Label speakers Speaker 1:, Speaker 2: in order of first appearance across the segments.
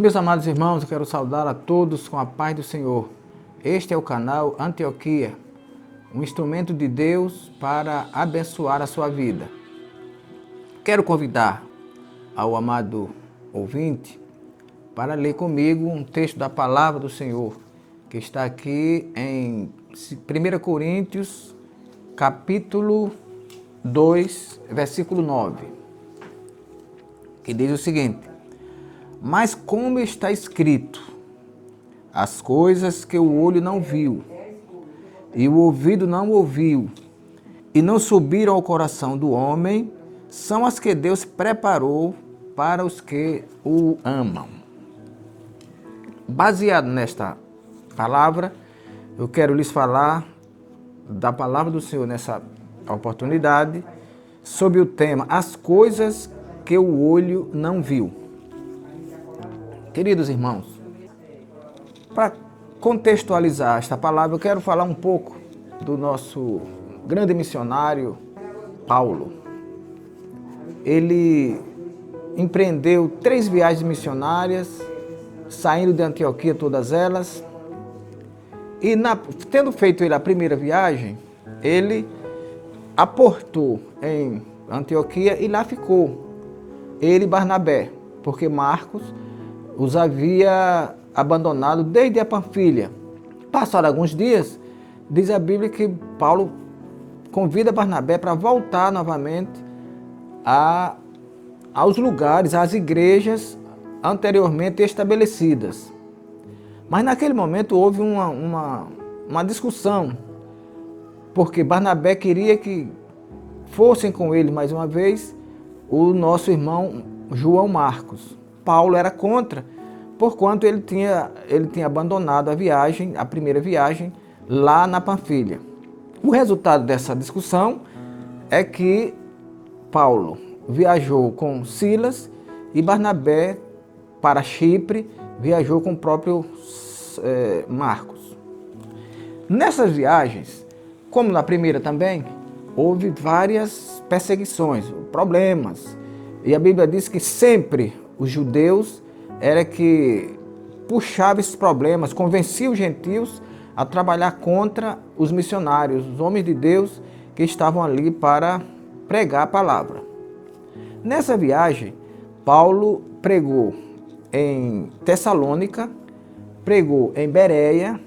Speaker 1: Meus amados irmãos, eu quero saudar a todos com a paz do Senhor. Este é o canal Antioquia, um instrumento de Deus para abençoar a sua vida. Quero convidar ao amado ouvinte para ler comigo um texto da palavra do Senhor, que está aqui em 1 Coríntios, capítulo 2, versículo 9, que diz o seguinte: mas como está escrito, as coisas que o olho não viu, e o ouvido não ouviu, e não subiram ao coração do homem, são as que Deus preparou para os que o amam. Baseado nesta palavra, eu quero lhes falar da palavra do Senhor nessa oportunidade, sobre o tema, as coisas que o olho não viu. Queridos irmãos, para contextualizar esta palavra, eu quero falar um pouco do nosso grande missionário, Paulo. Ele empreendeu 3 viagens missionárias, saindo de Antioquia todas elas, e tendo feito ele a primeira viagem, ele aportou em Antioquia e lá ficou, ele e Barnabé, porque Marcos os havia abandonado desde a Panfilha. Passaram alguns dias, diz a Bíblia que Paulo convida Barnabé para voltar novamente aos lugares, às igrejas anteriormente estabelecidas. Mas naquele momento houve uma discussão, porque Barnabé queria que fossem com ele mais uma vez o nosso irmão João Marcos. Paulo era contra, porquanto ele tinha abandonado a primeira viagem, lá na Panfilha. O resultado dessa discussão é que Paulo viajou com Silas e Barnabé para Chipre, viajou com o próprio Marcos. Nessas viagens, como na primeira também, houve várias perseguições, problemas, e a Bíblia diz que sempre os judeus era que puxava esses problemas, convencia os gentios a trabalhar contra os missionários, os homens de Deus que estavam ali para pregar a palavra. Nessa viagem, Paulo pregou em Tessalônica, pregou em Bereia,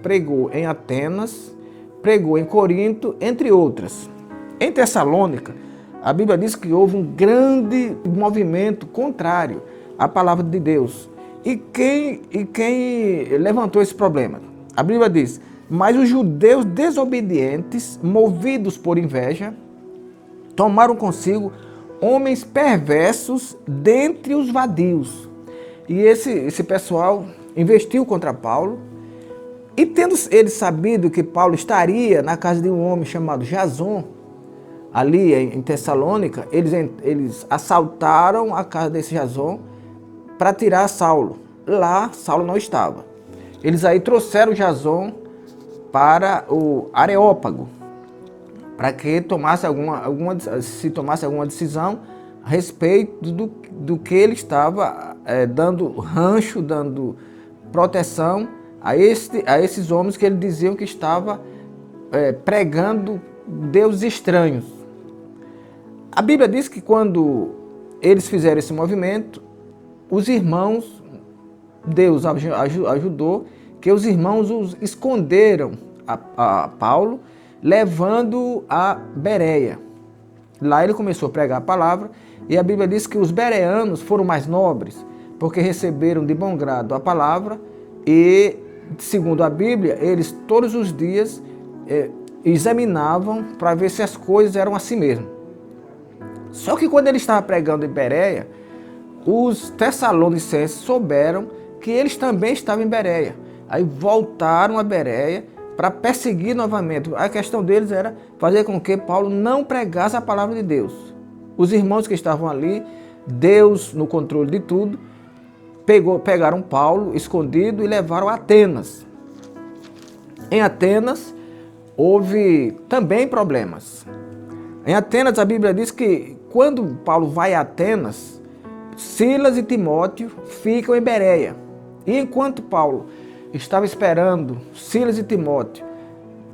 Speaker 1: pregou em Atenas, pregou em Corinto, entre outras. Em Tessalônica, a Bíblia diz que houve um grande movimento contrário à palavra de Deus. E quem levantou esse problema? A Bíblia diz, mas os judeus desobedientes, movidos por inveja, tomaram consigo homens perversos dentre os vadios. E esse pessoal investiu contra Paulo. E tendo eles sabido que Paulo estaria na casa de um homem chamado Jason, ali em Tessalônica, eles assaltaram a casa desse Jason para tirar Saulo. Lá, Saulo não estava. Eles aí trouxeram Jason para o Areópago, para que se tomasse alguma decisão a respeito do que ele estava dando rancho, dando proteção a esses homens que ele diziam que estava pregando deuses estranhos. A Bíblia diz que quando eles fizeram esse movimento, os irmãos, Deus ajudou, que os irmãos os esconderam a Paulo, levando a Bereia. Lá ele começou a pregar a palavra, e a Bíblia diz que os bereanos foram mais nobres, porque receberam de bom grado a palavra, e, segundo a Bíblia, eles todos os dias examinavam para ver se as coisas eram assim mesmo. Só que quando ele estava pregando em Bereia, os tessalonicenses souberam que eles também estavam em Bereia. Aí voltaram a Bereia para perseguir novamente. A questão deles era fazer com que Paulo não pregasse a palavra de Deus. Os irmãos que estavam ali, Deus no controle de tudo, pegaram Paulo escondido e levaram a Atenas. Em Atenas houve também problemas. Em Atenas a Bíblia diz que quando Paulo vai a Atenas, Silas e Timóteo ficam em Bereia. E enquanto Paulo estava esperando Silas e Timóteo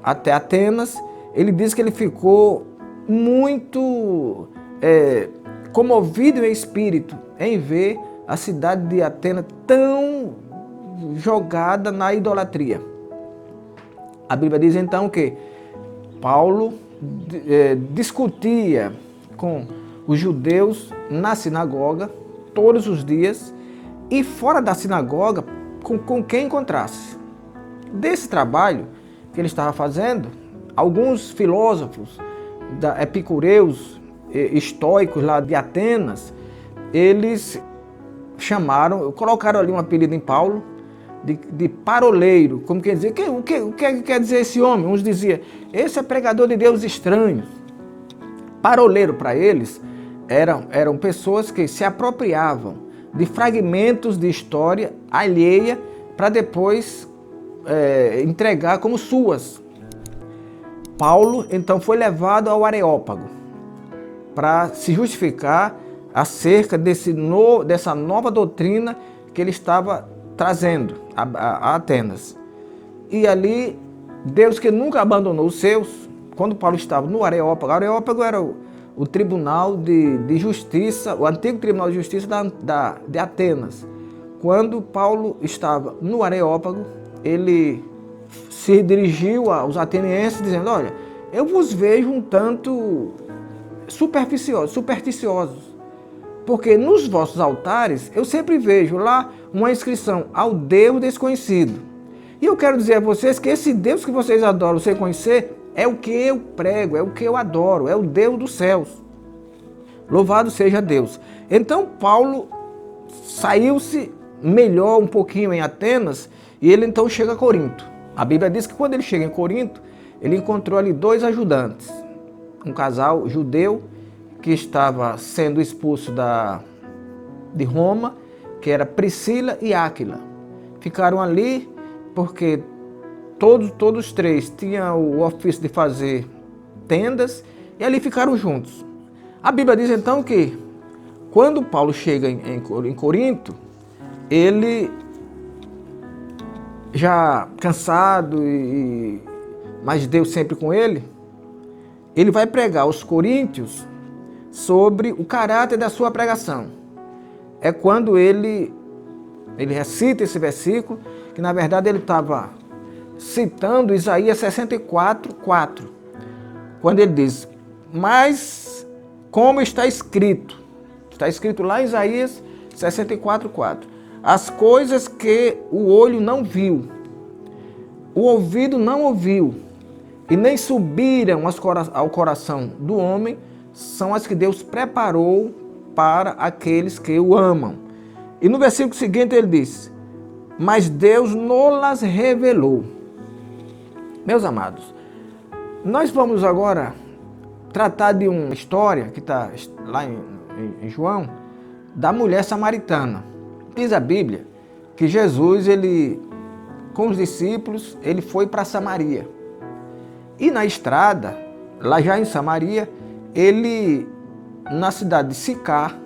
Speaker 1: até Atenas, ele diz que ele ficou muito comovido em espírito em ver a cidade de Atenas tão jogada na idolatria. A Bíblia diz então que Paulo discutia com os judeus na sinagoga todos os dias e fora da sinagoga com quem encontrasse. Desse trabalho que ele estava fazendo, alguns filósofos epicureus, estoicos lá de Atenas, eles colocaram ali um apelido em Paulo de paroleiro, como quer dizer, o que quer dizer esse homem? Uns diziam, esse é pregador de deuses estranhos. Paroleiro para eles eram pessoas que se apropriavam de fragmentos de história alheia para depois entregar como suas. Paulo então foi levado ao Areópago para se justificar acerca dessa nova doutrina que ele estava trazendo a Atenas. E ali, Deus que nunca abandonou os seus, quando Paulo estava no Areópago, o Areópago era o tribunal de justiça, o antigo tribunal de justiça de Atenas. Quando Paulo estava no Areópago, ele se dirigiu aos atenienses dizendo, olha, eu vos vejo um tanto supersticiosos, porque nos vossos altares eu sempre vejo lá uma inscrição ao Deus desconhecido. E eu quero dizer a vocês que esse Deus que vocês adoram sem conhecer é o que eu prego, é o que eu adoro, é o Deus dos céus. Louvado seja Deus. Então Paulo saiu-se melhor um pouquinho em Atenas e ele então chega a Corinto. A Bíblia diz que quando ele chega em Corinto, ele encontrou ali 2 ajudantes. Um casal judeu que estava sendo expulso de Roma, que era Priscila e Áquila. Ficaram ali porque todos 3 tinham o ofício de fazer tendas e ali ficaram juntos. A Bíblia diz então que quando Paulo chega em Corinto, ele já cansado, mas Deus sempre com ele vai pregar aos coríntios sobre o caráter da sua pregação. É quando ele recita esse versículo, que na verdade ele estava citando Isaías 64:4, quando ele diz, mas como está escrito lá em Isaías 64:4, as coisas que o olho não viu, o ouvido não ouviu, e nem subiram ao coração do homem, são as que Deus preparou para aqueles que o amam. E no versículo seguinte ele diz, mas Deus nos revelou. Meus amados, nós vamos agora tratar de uma história que está lá em João, da mulher samaritana. Diz a Bíblia que Jesus, com os discípulos, ele foi para Samaria. E na estrada, lá já em Samaria, na cidade de Sicar,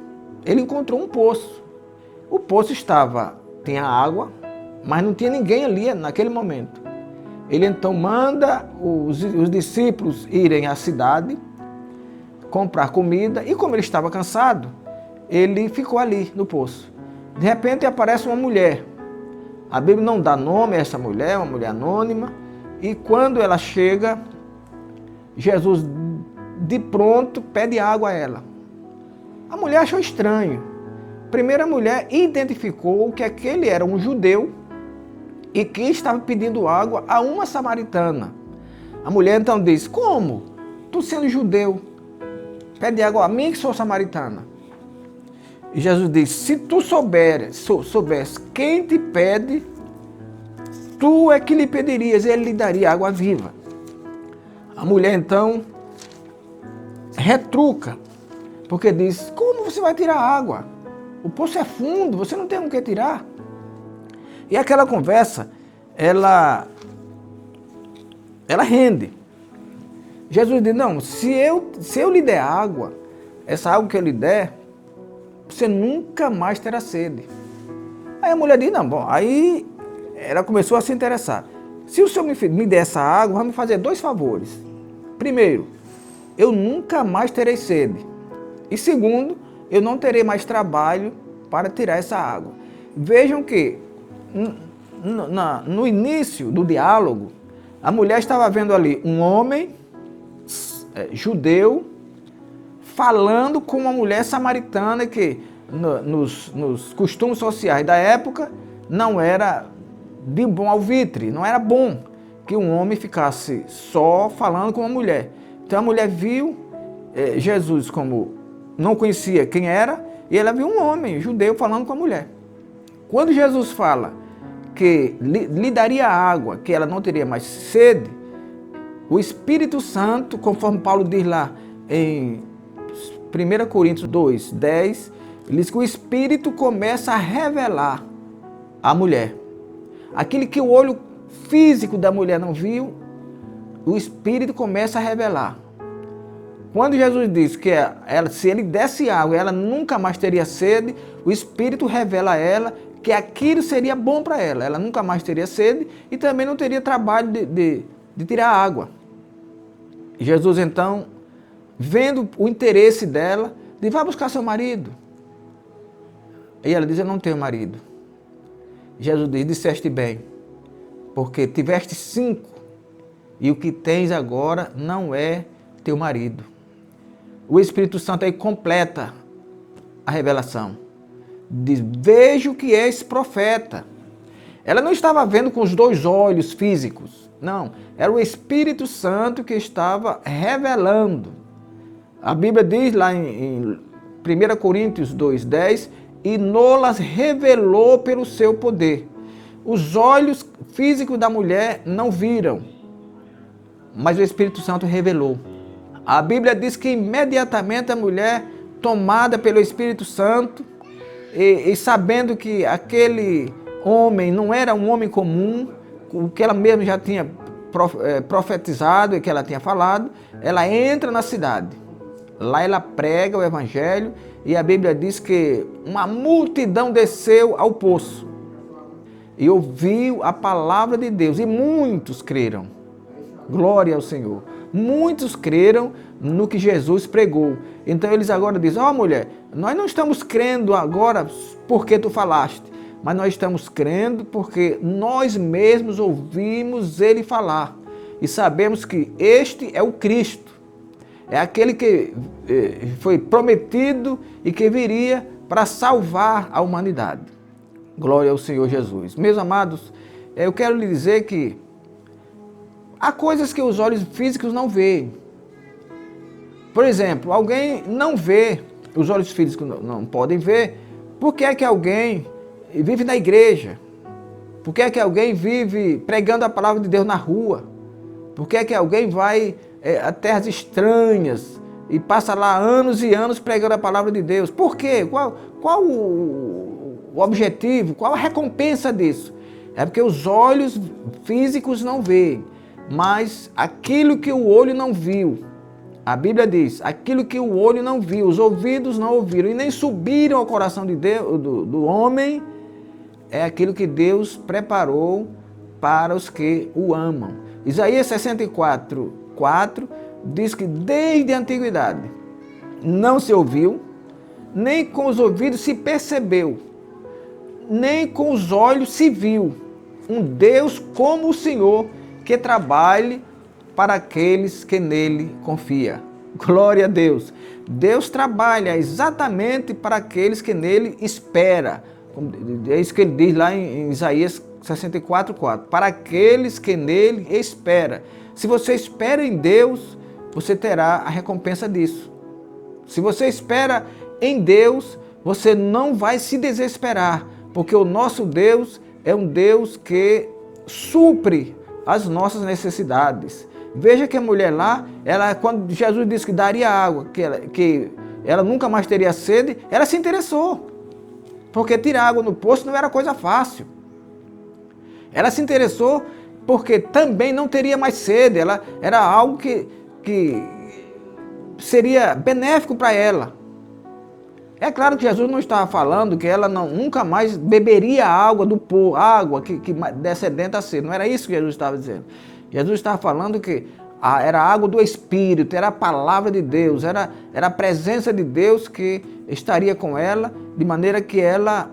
Speaker 1: ele encontrou um poço. O poço tinha água, mas não tinha ninguém ali naquele momento. Ele então manda os discípulos irem à cidade, comprar comida, e como ele estava cansado, ele ficou ali no poço. De repente aparece uma mulher. A Bíblia não dá nome a essa mulher, uma mulher anônima, e quando ela chega, Jesus de pronto pede água a ela. A mulher achou estranho. Primeiro a mulher identificou que aquele era um judeu e que estava pedindo água a uma samaritana. A mulher então diz, como? Tu sendo judeu, pede água a mim que sou samaritana. E Jesus diz, se tu soubesse quem te pede, tu é que lhe pedirias e ele lhe daria água viva. A mulher então retruca, porque diz, como você vai tirar água? O poço é fundo, você não tem com que tirar. E aquela conversa, ela rende. Jesus diz, não, se eu lhe der água, essa água que eu lhe der, você nunca mais terá sede. Aí a mulher diz, não, bom, aí ela começou a se interessar. Se o senhor me der essa água, vai me fazer 2 favores. Primeiro, eu nunca mais terei sede. E segundo, eu não terei mais trabalho para tirar essa água. Vejam que no início do diálogo, a mulher estava vendo ali um homem judeu falando com uma mulher samaritana que nos costumes sociais da época não era de bom alvitre, não era bom que um homem ficasse só falando com uma mulher. Então a mulher viu Jesus como não conhecia quem era, e ela viu um homem judeu falando com a mulher. Quando Jesus fala que lhe daria água, que ela não teria mais sede, o Espírito Santo, conforme Paulo diz lá em 1 Coríntios 2, 10, ele diz que o Espírito começa a revelar à mulher. Aquilo que o olho físico da mulher não viu, o Espírito começa a revelar. Quando Jesus disse que se ele desse água, ela nunca mais teria sede, o Espírito revela a ela que aquilo seria bom para ela. Ela nunca mais teria sede e também não teria trabalho de tirar água. Jesus, então, vendo o interesse dela, diz, vai buscar seu marido. E ela diz, eu não tenho marido. Jesus diz, disseste bem, porque tiveste 5 e o que tens agora não é teu marido. O Espírito Santo aí completa a revelação. Diz, vejo que és profeta. Ela não estava vendo com os 2 olhos físicos, não. Era o Espírito Santo que estava revelando. A Bíblia diz lá em 1 Coríntios 2, 10, e nolas revelou pelo seu poder. Os olhos físicos da mulher não viram, mas o Espírito Santo revelou. A Bíblia diz que imediatamente a mulher, tomada pelo Espírito Santo, e sabendo que aquele homem não era um homem comum, o que ela mesma já tinha profetizado e que ela tinha falado, ela entra na cidade. Lá ela prega o Evangelho e a Bíblia diz que uma multidão desceu ao poço e ouviu a palavra de Deus e muitos creram. Glória ao Senhor. Muitos creram no que Jesus pregou. Então eles agora dizem, ó mulher, nós não estamos crendo agora porque tu falaste, mas nós estamos crendo porque nós mesmos ouvimos ele falar e sabemos que este é o Cristo. É aquele que foi prometido e que viria para salvar a humanidade. Glória ao Senhor Jesus. Meus amados, eu quero lhe dizer que há coisas que os olhos físicos não veem. Por exemplo, alguém não vê, os olhos físicos não podem ver, por que é que alguém vive na igreja? Por que é que alguém vive pregando a palavra de Deus na rua? Por que é que alguém vai a terras estranhas e passa lá anos e anos pregando a palavra de Deus? Por quê? Qual o objetivo? Qual a recompensa disso? É porque os olhos físicos não veem, mas aquilo que o olho não viu, a Bíblia diz, aquilo que o olho não viu, os ouvidos não ouviram e nem subiram ao coração de Deus, do homem, é aquilo que Deus preparou para os que o amam. Isaías 64, 4 diz que desde a antiguidade não se ouviu, nem com os ouvidos se percebeu, nem com os olhos se viu um Deus como o Senhor que trabalhe para aqueles que nele confiam. Glória a Deus. Deus trabalha exatamente para aqueles que nele esperam. É isso que ele diz lá em Isaías 64, 4. Para aqueles que nele esperam. Se você espera em Deus, você terá a recompensa disso. Se você espera em Deus, você não vai se desesperar, porque o nosso Deus é um Deus que supre as nossas necessidades. Veja que a mulher lá, quando Jesus disse que daria água, que ela nunca mais teria sede, ela se interessou. Porque tirar água no poço não era coisa fácil. Ela se interessou porque também não teria mais sede. Era algo que seria benéfico para ela. É claro que Jesus não estava falando que ela nunca mais beberia água do poço, água que descendente a ser. Não era isso que Jesus estava dizendo. Jesus estava falando que era a água do Espírito, era a palavra de Deus, era a presença de Deus que estaria com ela, de maneira que ela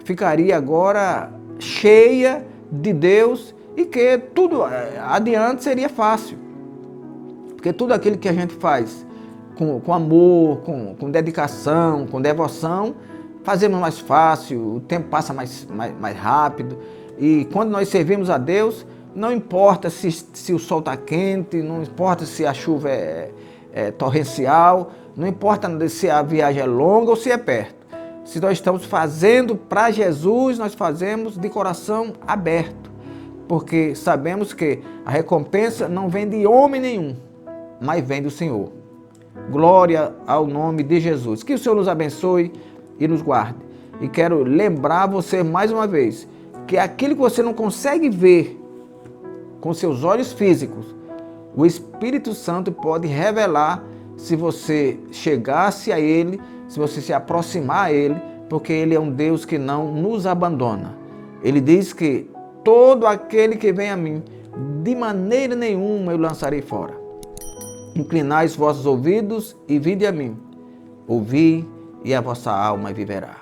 Speaker 1: ficaria agora cheia de Deus e que tudo adiante seria fácil. Porque tudo aquilo que a gente faz com amor, com dedicação, com devoção, fazemos mais fácil, o tempo passa mais rápido. E quando nós servimos a Deus, não importa se o sol está quente, não importa se a chuva é torrencial, não importa se a viagem é longa ou se é perto. Se nós estamos fazendo para Jesus, nós fazemos de coração aberto, porque sabemos que a recompensa não vem de homem nenhum, mas vem do Senhor. Glória ao nome de Jesus. Que o Senhor nos abençoe e nos guarde. E quero lembrar você mais uma vez que aquilo que você não consegue ver com seus olhos físicos, o Espírito Santo pode revelar se você chegasse a Ele, se você se aproximar a Ele, porque Ele é um Deus que não nos abandona. Ele diz que todo aquele que vem a mim, de maneira nenhuma eu lançarei fora. Inclinai os vossos ouvidos e vinde a mim. Ouvi e a vossa alma viverá.